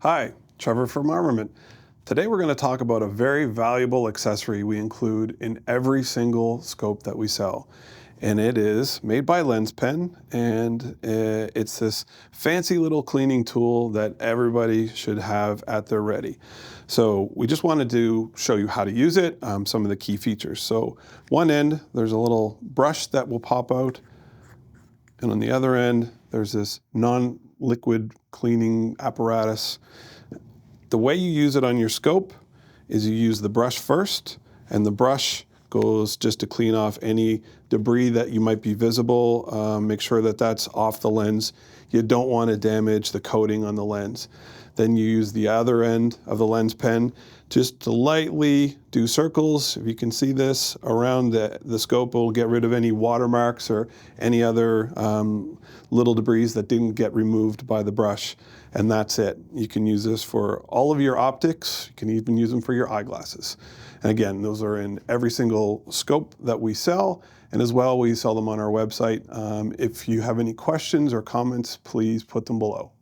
Hi, Trevor from Armament. Today we're going to talk about a very valuable accessory we include in every single scope that we sell. And it is made by LensPen, and it's this fancy little cleaning tool that everybody should have at their ready. So we just wanted to show you how to use it, some of the key features. So one end, there's a little brush that will pop out. And on the other end, there's this non-liquid cleaning apparatus. The way you use it on your scope is you use the brush first, and the brush goes just to clean off any debris that you might be visible. Make sure that that's off the lens. You don't want to damage the coating on the lens. Then you use the other end of the lens pen just to lightly do circles. If you can see this around the scope, it will get rid of any watermarks or any other little debris that didn't get removed by the brush. And that's it. You can use this for all of your optics. You can even use them for your eyeglasses. And again, those are in every single scope that we sell. And as well, we sell them on our website. If you have any questions or comments, please put them below.